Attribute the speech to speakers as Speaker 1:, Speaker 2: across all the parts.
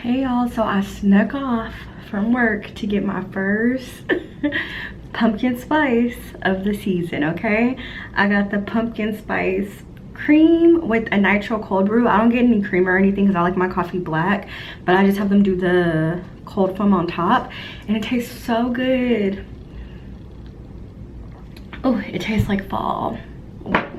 Speaker 1: Hey y'all, so I snuck off from work to get my first pumpkin spice of the season, okay? I got the pumpkin spice cream with a nitro cold brew. I don't get any cream or anything because I like my coffee black, but I just have them do the cold foam on top, and it tastes so good. Oh, it tastes like fall,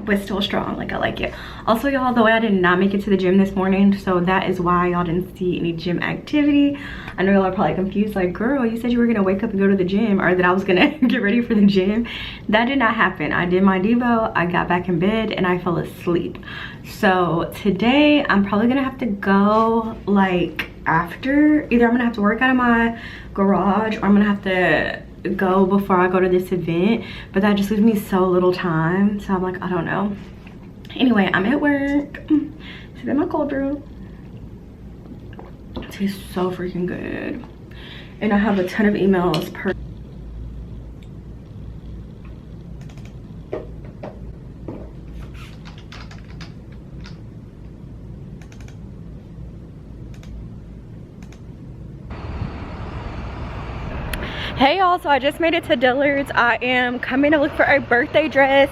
Speaker 1: but still strong. Like, I like it. Also, y'all, the way I did not make it to the gym this morning, so that is why y'all didn't see any gym activity. I know y'all are probably confused, like, girl, you said you were gonna wake up and go to the gym, or that I was gonna get ready for the gym. That did not happen. I did my devo, I got back in bed, and I fell asleep. So today I'm probably gonna have to go like after. Either I'm gonna have to work out of my garage, or I'm gonna have to go before I go to this event, but that just leaves me so little time. So I'm like, I don't know. Anyway, I'm at work. Sipping my cold brew. It tastes so freaking good. And I have a ton of emails per Hey y'all, so I just made it to Dillard's. I am coming to look for a birthday dress.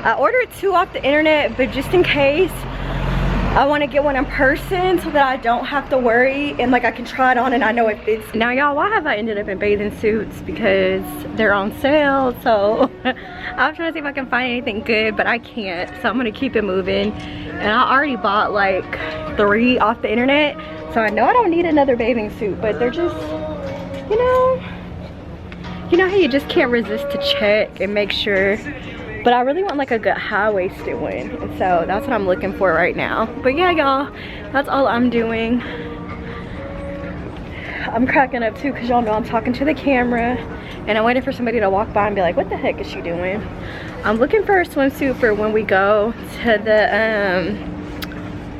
Speaker 1: I ordered 2 off the internet, but just in case, I want to get one in person so that I don't have to worry and like I can try it on and I know it fits. Now y'all, why have I ended up in bathing suits? Because they're on sale. So I'm trying to see if I can find anything good, but I can't. So I'm gonna keep it moving. And I already bought like 3 off the internet, so I know I don't need another bathing suit, but they're just, you know how you just can't resist to check and make sure. But I really want like a good high-waisted one, and so that's what I'm looking for right now. But yeah, y'all, that's all I'm doing. I'm cracking up too because y'all know I'm talking to the camera, and I'm waiting for somebody to walk by and be like, what the heck is she doing? I'm looking for a swimsuit for when we go to the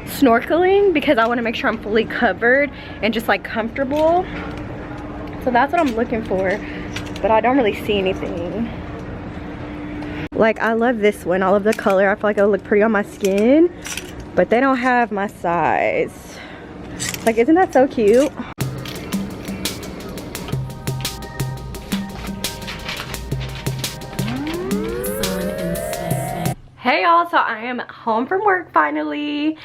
Speaker 1: snorkeling, because I want to make sure I'm fully covered and just like comfortable. So that's what I'm looking for, but I don't really see anything. Like, I love this one. I love the color. I feel like it'll look pretty on my skin, but they don't have my size. Like, isn't that so cute? Hey y'all, so I am home from work finally.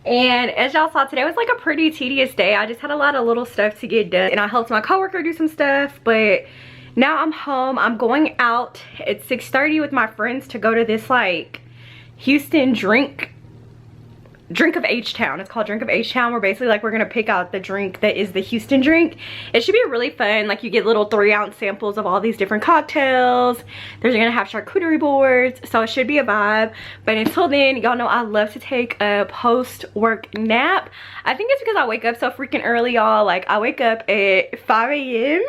Speaker 1: And as y'all saw, today was like a pretty tedious day. I just had a lot of little stuff to get done, and I helped my coworker do some stuff, but now I'm home. I'm going out at 6:30 with my friends to go to this like Houston drink of H-Town. It's called Drink of H-Town, where basically like we're gonna pick out the drink that is the Houston drink. It should be really fun. Like, you get little 3-ounce samples of all these different cocktails. They're gonna have charcuterie boards, so it should be a vibe. But until then, y'all know I love to take a post-work nap. I think it's because I wake up so freaking early, y'all. Like, I wake up at 5 a.m.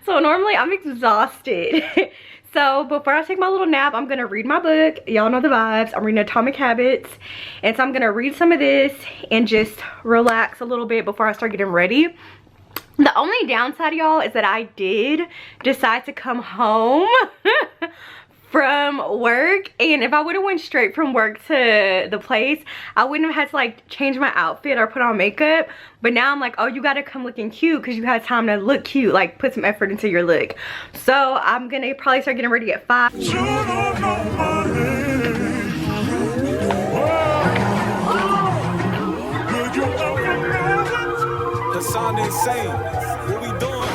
Speaker 1: So normally I'm exhausted. So before I take my little nap, I'm gonna read my book. Y'all know the vibes. I'm reading Atomic Habits. And so I'm gonna read some of this and just relax a little bit before I start getting ready. The only downside, y'all, is that I did decide to come home from work, and if I would have went straight from work to the place, I wouldn't have had to like change my outfit or put on makeup. But now I'm like, oh, you gotta come looking cute because you had time to look cute, like put some effort into your look. So I'm gonna probably start getting ready at 5.
Speaker 2: The sound insane. What we doing?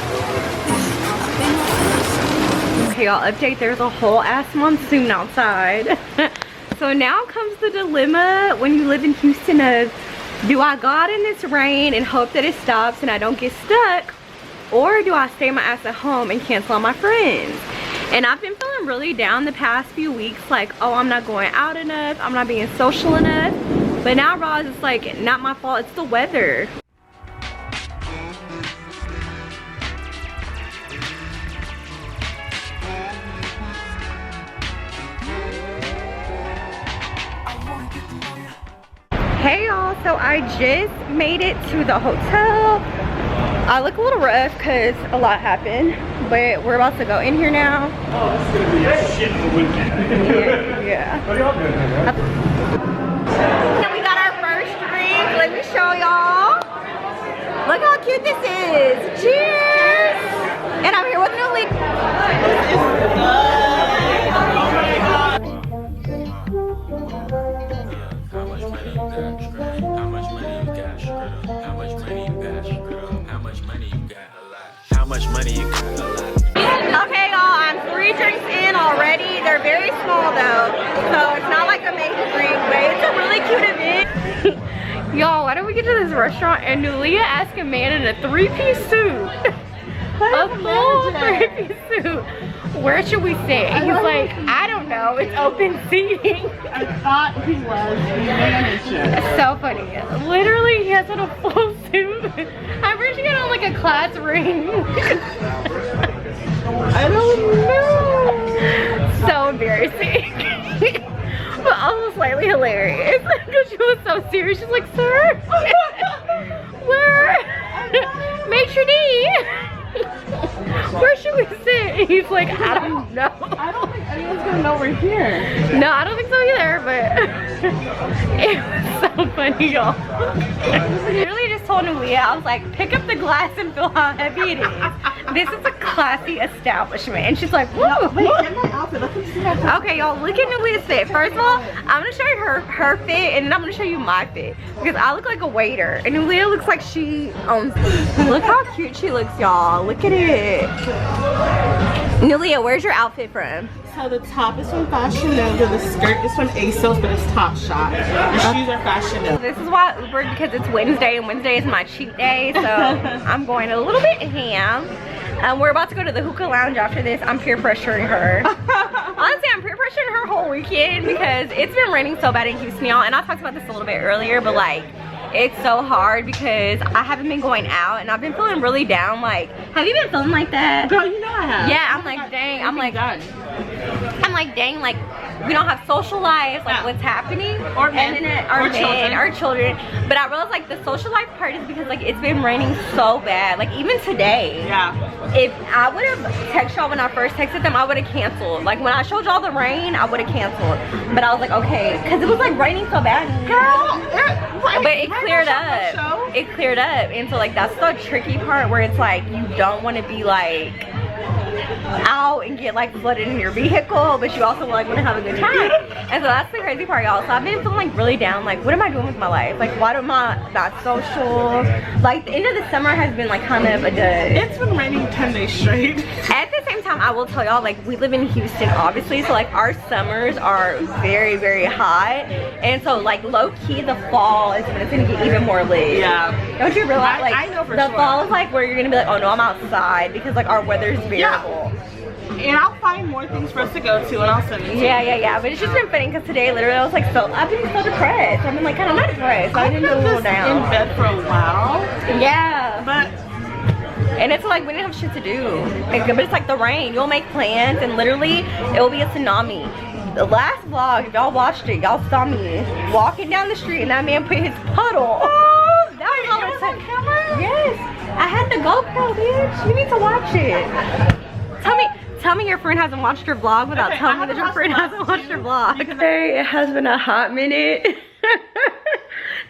Speaker 1: Okay, y'all, update. There's a whole ass monsoon outside. So now comes the dilemma when you live in Houston of, do I go out in this rain and hope that it stops and I don't get stuck, or do I stay my ass at home and cancel on my friends? And I've been feeling really down the past few weeks, like, oh, I'm not going out enough, I'm not being social enough. But now I realize it's like not my fault, it's the weather. Hey y'all, so I just made it to the hotel. I look a little rough because a lot happened, but we're about to go in here now.
Speaker 3: Oh, this is gonna be a shit of a weekend.
Speaker 1: Yeah.
Speaker 3: What are y'all doing here, man?
Speaker 1: And we got our first drink. Let me show y'all. Look how cute this is. Cheers! And I'm here with Newly.
Speaker 2: How much money you got?
Speaker 1: Okay, y'all, I'm 3 drinks in already. They're very small though, so it's not like a major drink, but it's a really cute event. Y'all, why don't we get to this restaurant and Nulia asked a man in a 3-piece suit, a full 3-piece suit, where should we sit? And he's like, I don't know, it's open seating.
Speaker 4: I thought he was the manager.
Speaker 1: It's so funny. Literally, he has on a full suit. I'm pretty sure he had on like a class ring.
Speaker 4: I don't know.
Speaker 1: So embarrassing. But also slightly hilarious. Because she was so serious. She's like, sir, where? Maitre d', where should we sit? And he's like, I don't know.
Speaker 4: I don't think anyone's gonna know we're here.
Speaker 1: No, I don't think so either, but it was so funny, y'all. I literally just told Nulia, I was like, pick up the glass and feel how heavy it is. This is a classy establishment. And she's like, woo.
Speaker 4: Wait, get my outfit. Let me see my outfit.
Speaker 1: Okay, y'all, look at Nulia's fit. First of all, I'm gonna show you her fit, and then I'm gonna show you my fit. Because I look like a waiter, and Nulia looks like she owns. Look how cute she looks, y'all. Look at it. Nulia, where's your outfit from?
Speaker 4: So the top is from Fashion Nova, the skirt is from ASOS, but it's Top Shop. The shoes are Fashion Nova.
Speaker 1: This is why I Ubered, because it's Wednesday, and Wednesday is my cheat day, so I'm going a little bit ham. We're about to go to the hookah lounge after this. I'm peer pressuring her. Honestly, I'm peer pressuring her whole weekend because it's been raining so bad in Houston, y'all. And I talked about this a little bit earlier, but like, it's so hard because I haven't been going out and I've been feeling really down. Like, have you been feeling like that?
Speaker 4: Girl, you know I have.
Speaker 1: Yeah, I'm like, dang. I'm like, dang, like, we don't have social lives, like what's happening,
Speaker 4: Or men,
Speaker 1: and then
Speaker 4: or
Speaker 1: children. But I realized like the social life part is because like it's been raining so bad. Like even today,
Speaker 4: Yeah.
Speaker 1: if I would have texted y'all when I first texted them, I would have canceled. Like when I showed y'all the rain, I would have canceled. But I was like, okay, because it was like raining so bad.
Speaker 4: Girl,
Speaker 1: But it cleared up. It cleared up, and so like that's the tricky part where it's like you don't want to be like out and get like flooded in your vehicle, but you also like want to have a good time. And so that's the crazy part, y'all. So I've been feeling like really down. Like, what am I doing with my life? Like, why am I not social? Like, the end of the summer has been like kind of a dud.
Speaker 4: It's been raining 10 days straight.
Speaker 1: At the same time, I will tell y'all, like, we live in Houston, obviously, so like our summers are very, very hot. And so like low-key, the fall is when it's gonna get even more lit.
Speaker 4: Yeah.
Speaker 1: Don't you realize? Like,
Speaker 4: I know for
Speaker 1: the
Speaker 4: sure.
Speaker 1: fall is like where you're gonna be like, oh no, I'm outside, because like our weather's variable.
Speaker 4: And I'll find more things for us to go to and I'll send it to you.
Speaker 1: Yeah. But it's just been funny because today, literally, I was like, I've been so depressed. I've been like kind of not depressed. I've been a little down.
Speaker 4: in bed for a while.
Speaker 1: Yeah.
Speaker 4: But
Speaker 1: And it's like we didn't have shit to do. Like, but it's like the rain. You'll make plans and literally it will be a tsunami. The last vlog, if y'all watched it, y'all saw me walking down the street and that man put his puddle. Oh, that was on camera? Yes. I had the GoPro, bitch. You need to watch it. Tell me your friend hasn't watched your vlog without telling me that your friend hasn't watched your vlog. Okay, it has been a hot minute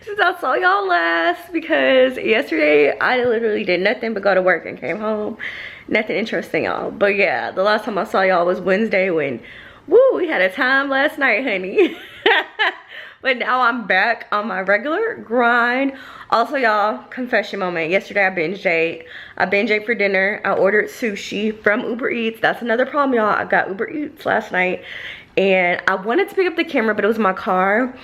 Speaker 1: since I saw y'all last, because yesterday I literally did nothing but go to work and came home. Nothing interesting, y'all. But yeah, the last time I saw y'all was Wednesday when, woo, we had a time last night, honey. But now I'm back on my regular grind. Also, y'all, confession moment. Yesterday I binge ate. I binge ate for dinner. I ordered sushi from Uber Eats. That's another problem, y'all. I got Uber Eats last night. And I wanted to pick up the camera, but it was in my car.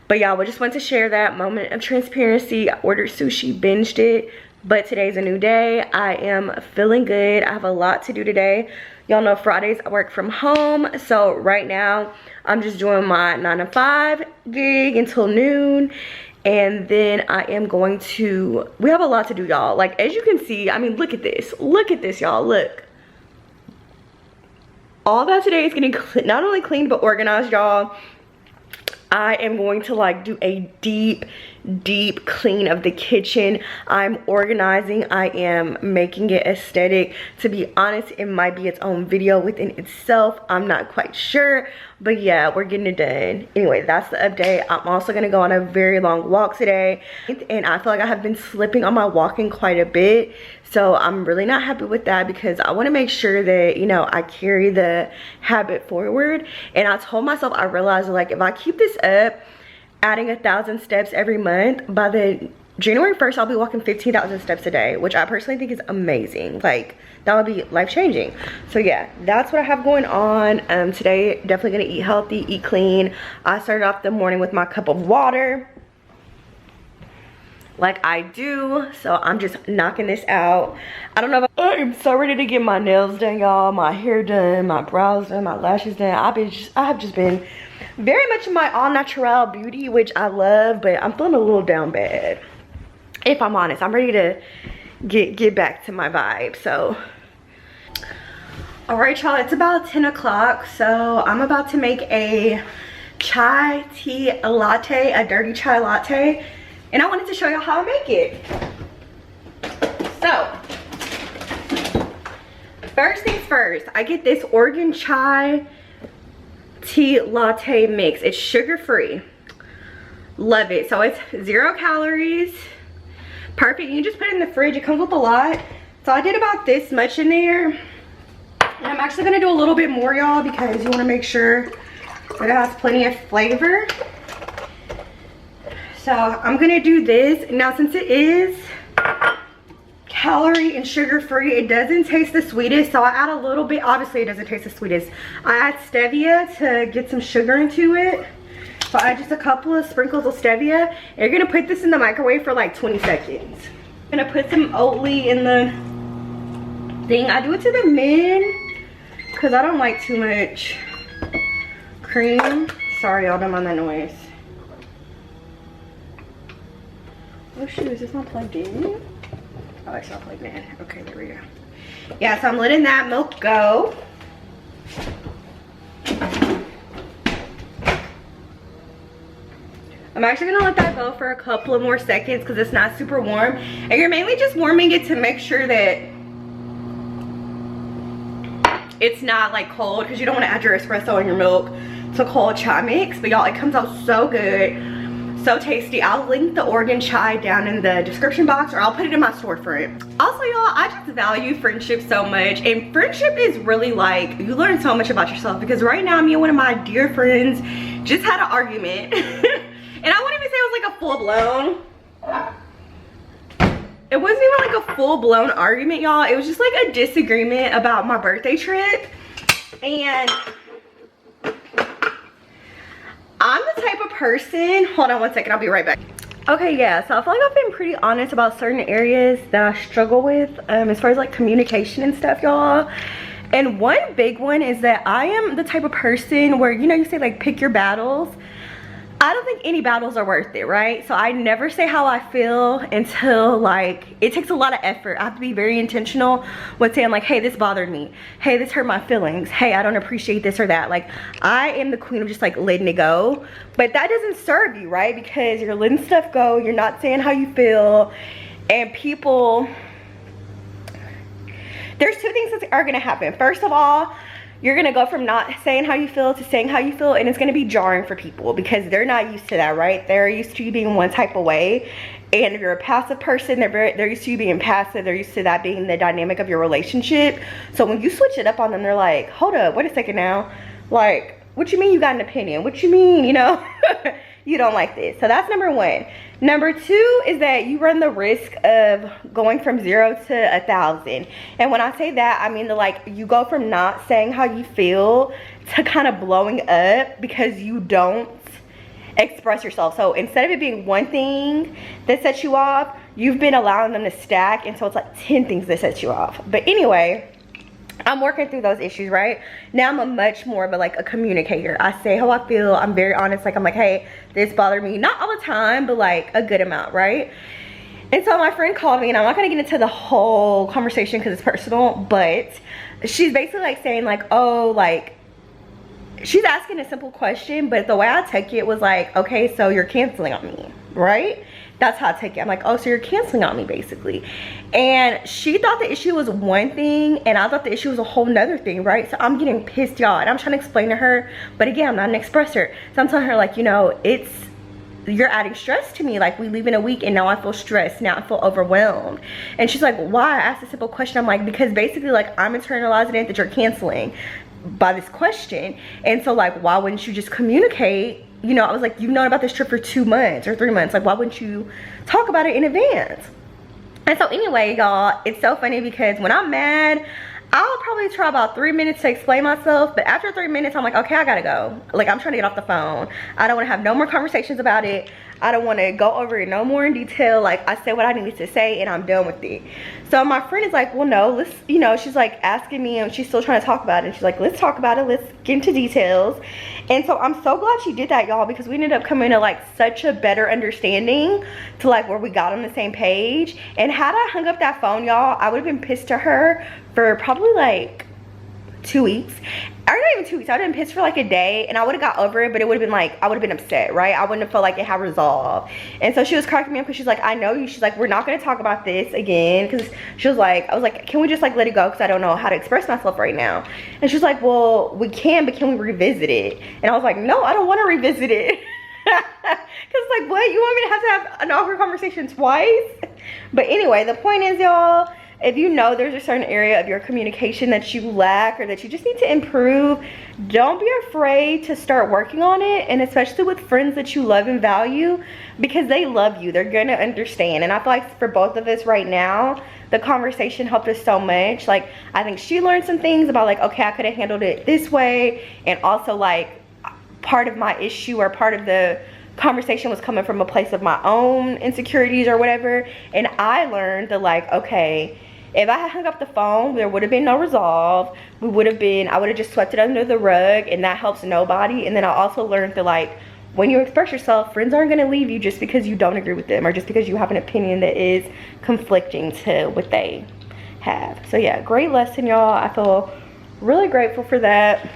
Speaker 1: But y'all, we just want to share that moment of transparency. I ordered sushi, binged it. But today's a new day. I am feeling good. I have a lot to do today. Y'all know Fridays I work from home. So right now, I'm just doing my 9 to 5 gig until noon. And then I am going to, we have a lot to do, y'all. Like, as you can see, I mean, look at this. Look at this, y'all. Look. All that today is getting not only cleaned, but organized, y'all. I am going to like do a deep clean of the kitchen. I'm organizing. I am making it aesthetic. To be honest, it might be its own video within itself. I'm not quite sure, But yeah, we're getting it done. Anyway, that's the update. I'm also gonna go on a very long walk today, and I feel like I have been slipping on my walking quite a bit, so I'm really not happy with that because I want to make sure that, you know, I carry the habit forward. And I told myself, I realized like if I keep this up, adding 1,000 steps every month, by the January 1st, I'll be walking 15,000 steps a day, which I personally think is amazing. Like, that would be life-changing. So yeah, that's what I have going on. Today, definitely gonna eat healthy, eat clean. I started off the morning with my cup of water, like I do. So I'm just knocking this out. I don't know if I'm so ready to get my nails done, y'all, my hair done, my brows done, my lashes done. I have just been very much in my all natural beauty, which I love, but I'm feeling a little down bad. If I'm honest, I'm ready to get back to my vibe. So all right, y'all, it's about 10 o'clock, so I'm about to make a chai tea latte, a dirty chai latte, and I wanted to show y'all how I make it. So first things first, I get this Oregon chai tea latte mix. It's sugar-free. Love it. So it's 0 calories. Perfect. You just put it in the fridge. It comes with a lot. So I did about this much in there. And I'm actually going to do a little bit more, y'all, because you want to make sure that it has plenty of flavor. So I'm going to do this. Now, since it is calorie and sugar-free, it doesn't taste the sweetest. So I add a little bit. Obviously, it doesn't taste the sweetest. I add stevia to get some sugar into it. So I add just a couple of sprinkles of stevia. And you're gonna put this in the microwave for like 20 seconds. I'm gonna put some Oatly in the thing. I do it to the men because I don't like too much cream. Sorry, y'all, don't mind that noise. Oh shoot, is this not plugged in? Oh, it's not plugged in. Okay, there we go. Yeah, so I'm letting that milk go. I'm actually gonna let that go for a couple of more seconds because it's not super warm. And you're mainly just warming it to make sure that it's not like cold, because you don't want to add your espresso and your milk to cold chai mix. But y'all, it comes out so good, so tasty. I'll link the Oregon chai down in the description box, or I'll put it in my storefront. Also, y'all, I just value friendship so much, and friendship is really like, you learn so much about yourself. Because right now, me and one of my dear friends just had an argument. And I wouldn't even say it was like a full-blown. It wasn't even like a full-blown argument, y'all. It was just like a disagreement about my birthday trip. And I'm the type of person, hold on one second, I'll be right back. Okay, yeah, so I feel like I've been pretty honest about certain areas that I struggle with as far as like communication and stuff, y'all. And one big one is that I am the type of person where, you know, you say like pick your battles. I don't think any battles are worth it, right? So I never say how I feel until like, it takes a lot of effort. I have to be very intentional with saying like, hey, this bothered me. Hey, this hurt my feelings. Hey, I don't appreciate this or that. Like, I am the queen of just like letting it go. But that doesn't serve you, right? Because you're letting stuff go. You're not saying how you feel. And people, there's two things that are gonna happen. First of all, you're gonna go from not saying how you feel to saying how you feel, and it's gonna be jarring for people because they're not used to that, right? They're used to you being one type of way. And if you're a passive person, they're used to you being passive. They're used to that being the dynamic of your relationship. So when you switch it up on them, they're like, hold up, wait a second now. Like, what you mean you got an opinion? What you mean, you know, you don't like this? So that's number one. Number two is that you run the risk of going from 0 to 1,000. And when I say that, I mean like you go from not saying how you feel to kind of blowing up because you don't express yourself. So instead of it being one thing that sets you off, you've been allowing them to stack, and so it's like 10 things that set you off. But anyway, I'm working through those issues right now. I'm a much more of a like a communicator. I say how I feel. I'm very honest. Like, I'm like, hey, this bothered me, not all the time, but like a good amount, right? And so my friend called me, and I'm not gonna get into the whole conversation because it's personal, but she's basically like saying like, oh, like, she's asking a simple question, but the way I took it was like, okay, so you're canceling on me, right? That's how I take it. I'm like, oh, so you're canceling on me basically. And she thought the issue was one thing and I thought the issue was a whole nother thing, right? So I'm getting pissed, y'all, and I'm trying to explain to her, but again, I'm not an expressor. So I'm telling her, like, you know, you're adding stress to me. Like, we leave in a week and now I feel stressed, now I feel overwhelmed. And she's like, why? I asked a simple question. I'm like, because basically, like, I'm internalizing it that you're canceling by this question. And so, like, why wouldn't you just communicate? You know, I was like, you've known about this trip for 2 months or 3 months. Like, why wouldn't you talk about it in advance? And so anyway, y'all, it's so funny because when I'm mad, I'll probably try about 3 minutes to explain myself, but after 3 minutes, I'm like, okay, I gotta go. Like, I'm trying to get off the phone. I don't wanna have no more conversations about it. I don't wanna go over it no more in detail. Like, I said what I needed to say and I'm done with it. So my friend is like, well, no, let's, you know, she's like asking me and she's still trying to talk about it. And she's like, let's talk about it. Let's get into details. And so I'm so glad she did that, y'all, because we ended up coming to like such a better understanding to like where we got on the same page. And had I hung up that phone, y'all, I would have been pissed to her for probably like 2 weeks, or not even 2 weeks. I would have been pissed for like a day and I would have got over it, but it would have been like, I would have been upset, right? I wouldn't have felt like it had resolved. And so she was cracking me up because she's like, I know you. She's like, we're not going to talk about this again, because she was like, I was like, can we just like let it go, because I don't know how to express myself right now. And she's like, well, we can, but can we revisit it? And I was like, no, I don't want to revisit it. Because like, what, you want me to have an awkward conversation twice? But anyway, the point is, y'all, if you know there's a certain area of your communication that you lack or that you just need to improve, don't be afraid to start working on it. And especially with friends that you love and value, because they love you, they're gonna understand. And I feel like for both of us right now, the conversation helped us so much. Like, I think she learned some things about like, okay, I could have handled it this way, and also like part of my issue or part of the conversation was coming from a place of my own insecurities or whatever. And I learned that like, okay, if I had hung up the phone, there would have been no resolve. I would have just swept it under the rug, and that helps nobody. And then I also learned that like, when you express yourself, friends aren't gonna leave you just because you don't agree with them or just because you have an opinion that is conflicting to what they have. So yeah, great lesson, y'all. I feel really grateful for that.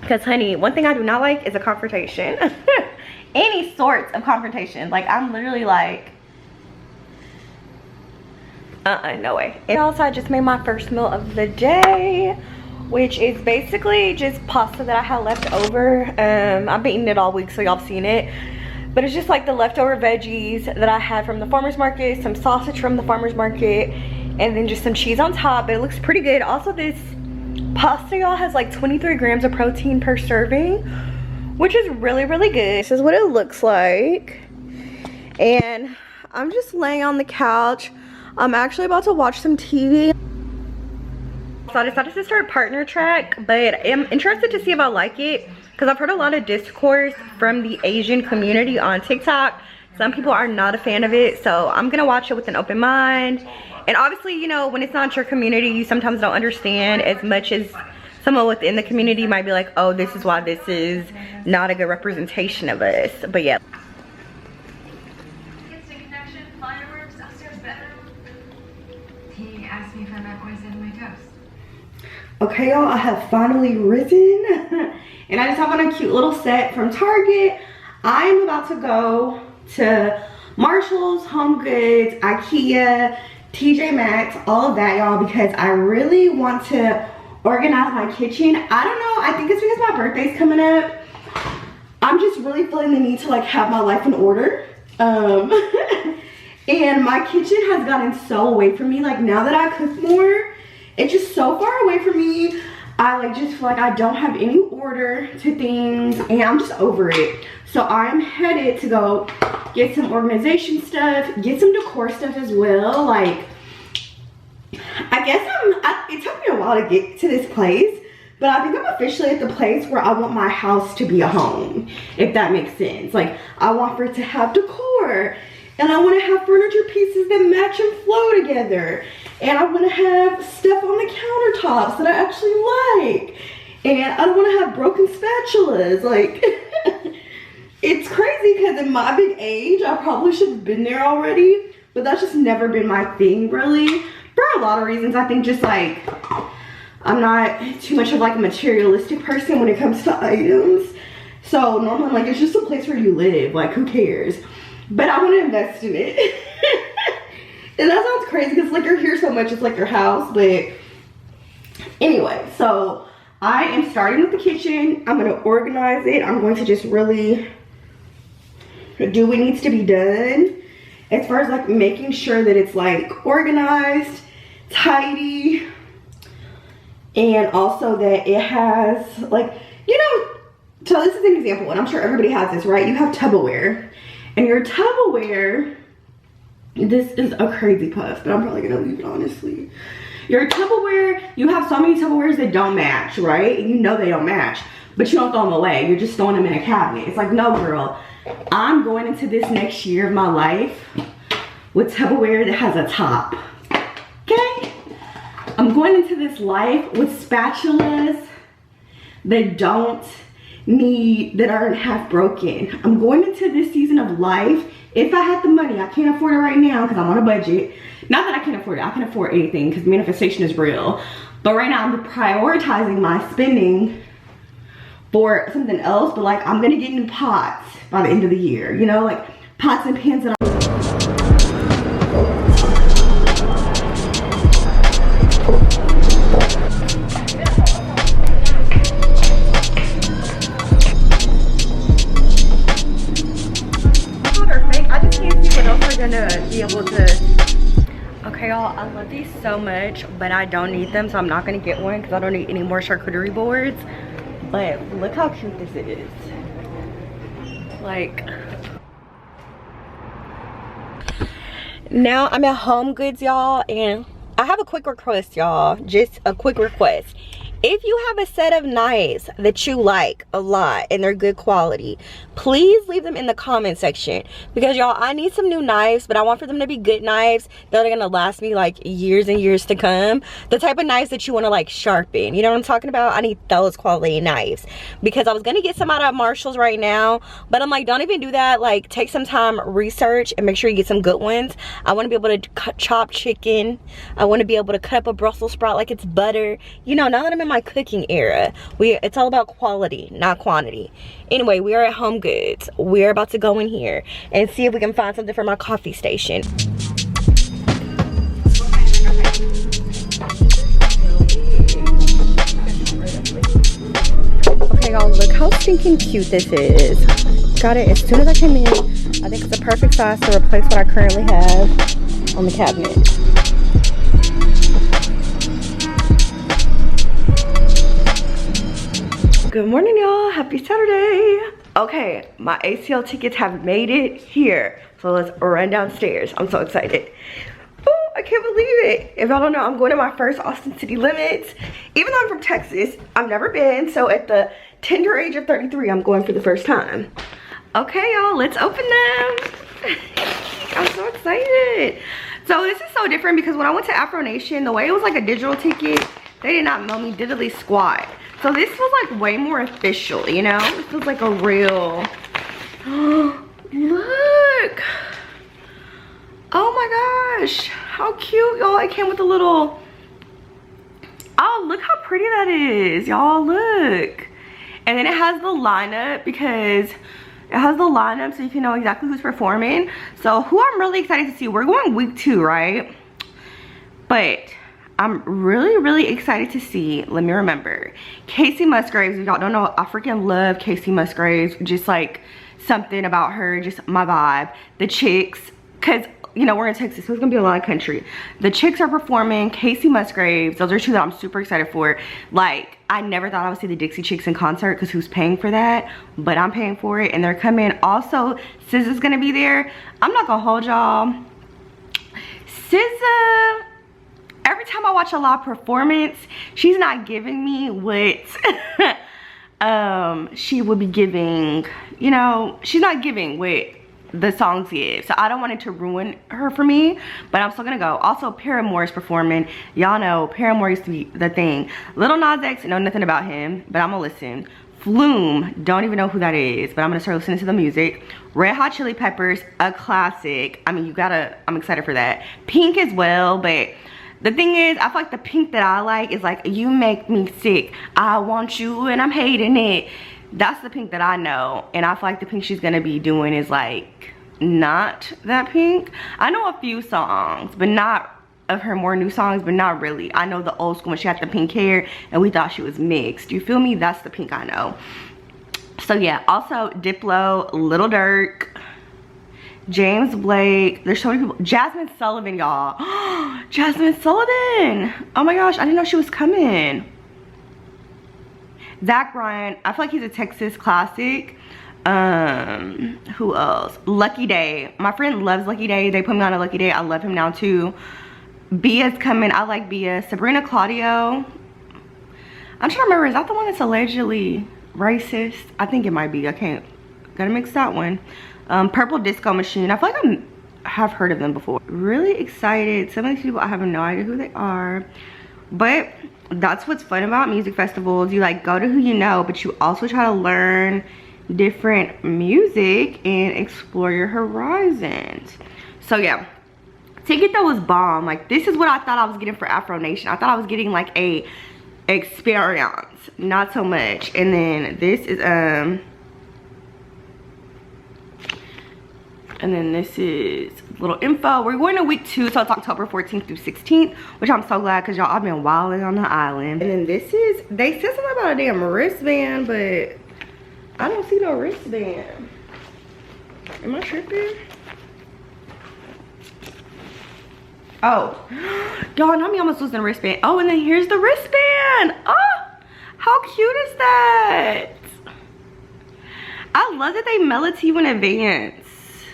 Speaker 1: Because honey, one thing I do not like is a confrontation. Any sorts of confrontation. Like, I'm literally like, no way. And also, I just made my first meal of the day, which is basically just pasta that I had left over. I've been eating it all week, so y'all seen it. But it's just like the leftover veggies that I had from the farmer's market, some sausage from the farmer's market, and then just some cheese on top. But it looks pretty good. Also, this pasta, y'all, has like 23 grams of protein per serving, which is really, really good. This is what it looks like. And I'm just laying on the couch. I'm actually about to watch some TV. So I decided to start Partner Track, but I'm interested to see if I like it, because I've heard a lot of discourse from the Asian community on TikTok. Some people are not a fan of it, so I'm gonna watch it with an open mind. And obviously, you know, when it's not your community, you sometimes don't understand as much as someone within the community might be like, oh, this is why this is not a good representation of us. But yeah. Okay, y'all, I have finally risen and I just have on a cute little set from Target. I am about to go to Marshall's, Home Goods, IKEA, TJ Maxx, all of that, y'all, because I really want to organize my kitchen. I don't know, I think it's because my birthday's coming up. I'm just really feeling the need to like have my life in order. And my kitchen has gotten so away from me. Like, now that I cook more, it's just so far away from me. I like just feel like I don't have any order to things, and I'm just over it. So I am headed to go get some organization stuff, get some decor stuff as well. Like, I guess it took me a while to get to this place, but I think I'm officially at the place where I want my house to be a home, if that makes sense. Like, I want for it to have decor, and I want to have furniture pieces that match and flow together. And I want to have stuff on the countertops that I actually like. And I don't want to have broken spatulas. Like, it's crazy because in my big age, I probably should have been there already. But that's just never been my thing, really. For a lot of reasons. I think just like, I'm not too much of like a materialistic person when it comes to items. So normally I'm like, it's just a place where you live. Like, who cares? but I want to invest in it. And that sounds crazy because like you're here so much, it's like your house. But anyway, so I am starting with the kitchen. I'm going to organize it. I'm going to just really do what needs to be done as far as like making sure that it's like organized, tidy, and also that it has like, you know, so this is an example, and I'm sure everybody has this, right? You have Tupperware, and your Tupperware, this is a crazy puff, but I'm probably gonna leave it honestly. Your Tupperware, you have so many Tupperwares that don't match, right? And you know they don't match, but you don't throw them away. You're just throwing them in a cabinet. It's like, no girl, I'm going into this next year of my life with Tupperware that has a top, okay? I'm going into this life with spatulas that don't need, that aren't half broken. I'm going into this season of life, if I had the money, I can't afford it right now because I'm on a budget. Not that I can't afford it, I can afford anything because manifestation is real. But right now I'm prioritizing my spending for something else, but like I'm gonna get new pots by the end of the year, you know, like pots and pans that I just can't see what else we're gonna be able to. Okay, y'all, I love these so much, but I don't need them, so I'm not gonna get one because I don't need any more charcuterie boards. But look how cute this is. Like, now I'm at Home Goods, y'all, and I have a quick request, y'all. Just a quick request. If you have a set of knives that you like a lot and they're good quality, please leave them in the comment section, because y'all, I need some new knives, but I want for them to be good knives that are gonna last me like years and years to come. The type of knives that you want to like sharpen, you know what I'm talking about? I need those quality knives, because I was gonna get some out of Marshall's right now, but I'm like, don't even do that. Like, take some time, research, and make sure you get some good ones. I want to be able to chop chicken. I want to be able to cut up a Brussels sprout like it's butter. You know, now that I'm in my cooking era, it's all about quality, not quantity. Anyway, we are at Home Goods. We're about to go in here and see if we can find something for my coffee station. Okay, y'all, look how stinking cute this is. Got it as soon as I came in. I think it's the perfect size to replace what I currently have on the cabinet. Good morning, y'all. Happy Saturday. Okay, my ACL tickets have made it here, so let's run downstairs. I'm so excited. Oh, I can't believe it. If y'all don't know, I'm going to my first Austin City Limits. Even though I'm from Texas, I've never been, so at the tender age of 33, I'm going for the first time. Okay, y'all, let's open them. I'm so excited. So this is so different because when I went to Afro Nation, the way it was like a digital ticket, they did not mail me diddly squat. So this was like way more official, you know? This was like a real, look. Oh my gosh, how cute, y'all. It came with a little, oh, look how pretty that is, y'all, look. And then it has the lineup, because it has the lineup so you can know exactly who's performing. So who I'm really excited to see, we're going week 2, right? But I'm really excited to see, let me remember, Casey Musgraves. If y'all don't know, I freaking love Casey Musgraves. Just like something about her, just my vibe. The Chicks, because you know we're in Texas, so it's gonna be a lot of country. The Chicks are performing, Casey Musgraves. Those are two that I'm super excited for. Like, I never thought I would see the Dixie Chicks in concert, because who's paying for that? But I'm paying for it, and they're coming. Also, SZA's gonna be there. I'm not gonna hold y'all. SZA, every time I watch a live performance, she's not giving me what she would be giving, you know, she's not giving what the songs give. So I don't want it to ruin her for me, but I'm still gonna go. Also, Paramore is performing. Y'all know Paramore used to be the thing. Lil Nas X, know nothing about him, but I'm gonna listen. Flume, don't even know who that is, but I'm gonna start listening to the music. Red Hot Chili Peppers, a classic. I mean, I'm excited for that. Pink as well, but the thing is, I feel like the Pink that I like is like, you make me sick, I want you and I'm hating it. That's the Pink that I know, and I feel like the Pink she's gonna be doing is like not that pink. I know a few songs, but not of her more new songs, but not really. I know the old school when she had the pink hair and we thought she was mixed. You feel me? That's the pink I know. So yeah, also Diplo, Lil Durk, James Blake. There's so many people. Jasmine Sullivan, y'all. Jasmine Sullivan. Oh my gosh, I didn't know she was coming. Zach Bryan. I feel like he's a Texas classic. Who else? Lucky Day. My friend loves Lucky Day. They put me on a Lucky Day. I love him now too. Bia's coming. I like Bia. Sabrina Claudio. I'm trying to remember. Is that the one that's allegedly racist? I think it might be. I can't. Gotta mix that one. Purple Disco Machine. I feel like I have heard of them before. Really excited. Some of these people I have no idea who they are. But that's what's fun about music festivals. You like go to who you know, but you also try to learn different music and explore your horizons. So yeah. Ticket though was bomb. Like this is what I thought I was getting for Afro Nation. I thought I was getting like a experience, not so much. And then this is and then this is little info. We're going to week 2, so it's October 14th through 16th, which I'm so glad because y'all, I've been wilding on the island. And then this is, they said something about a damn wristband, but I don't see no wristband. Am I tripping? Oh, y'all know me almost losing the wristband. Oh, and then here's the wristband. Oh, how cute is that? I love that they mail it to you in advance.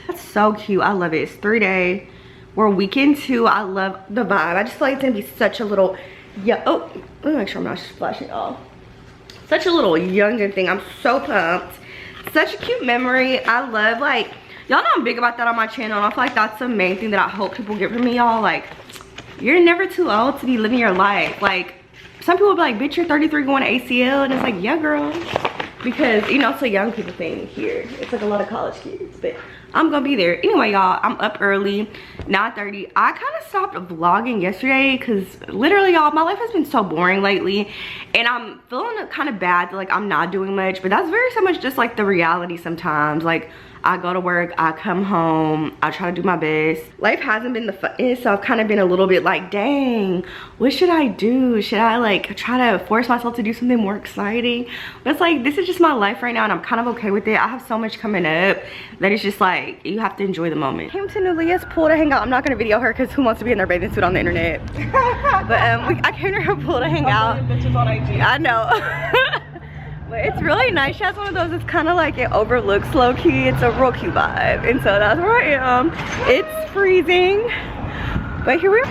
Speaker 1: That's so cute. I love it. It's 3-day. We're weekend 2. I love the vibe. I just feel like it's gonna be such a little, yeah. Oh, let me make sure I'm not splashing off. Such a little youngin' thing. I'm so pumped. Such a cute memory. I love, like, y'all know I'm big about that on my channel, and I feel like that's the main thing that I hope people get from me, y'all. Like, you're never too old to be living your life. Like, some people be like, bitch, you're 33 going to ACL, and it's like, yeah, girl. Because, you know, it's a young people thing here. It's like a lot of college kids, but I'm gonna be there. Anyway, y'all, I'm up early, 9:30. I kind of stopped vlogging yesterday because literally, y'all, my life has been so boring lately, and I'm feeling kind of bad that, like, I'm not doing much, but that's very so much just like the reality sometimes. Like, I go to work, I come home, I try to do my best. Life hasn't been the funnest, so I've kind of been a little bit like, dang, what should I do? Should I like try to force myself to do something more exciting? But it's like, this is just my life right now, and I'm kind of okay with it. I have so much coming up that it's just like, you have to enjoy the moment. Came to Nulia's pool to hang out. I'm not gonna video her because who wants to be in their bathing suit on the internet? But I came to her pool to hang out.
Speaker 4: Bitches on IG.
Speaker 1: I know. But it's really nice. She has one of those, it's kind of like it overlooks low-key. It's a real cute vibe. And so that's where I am. It's freezing. But here we are.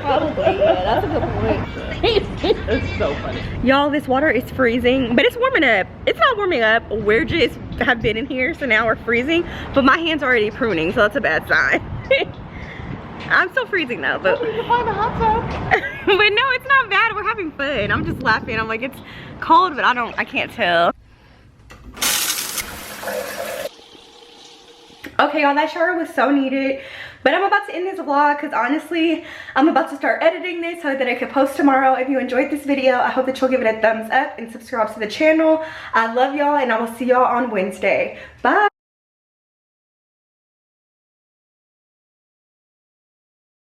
Speaker 1: Probably, yeah, that's a good point.
Speaker 4: It's so funny.
Speaker 1: Y'all, this water is freezing, but it's warming up. It's not warming up. We're just have been in here, so now we're freezing. But my hand's already pruning, so that's a bad sign. I'm still freezing though, but
Speaker 4: We can find a hot tub.
Speaker 1: but no, it's not bad. We're having fun. I'm just laughing. I'm like, it's cold, but I can't tell. Okay, y'all, that shower was so needed. But I'm about to end this vlog because honestly, I'm about to start editing this so that I can post tomorrow. If you enjoyed this video, I hope that you'll give it a thumbs up and subscribe to the channel. I love y'all, and I will see y'all on Wednesday. Bye.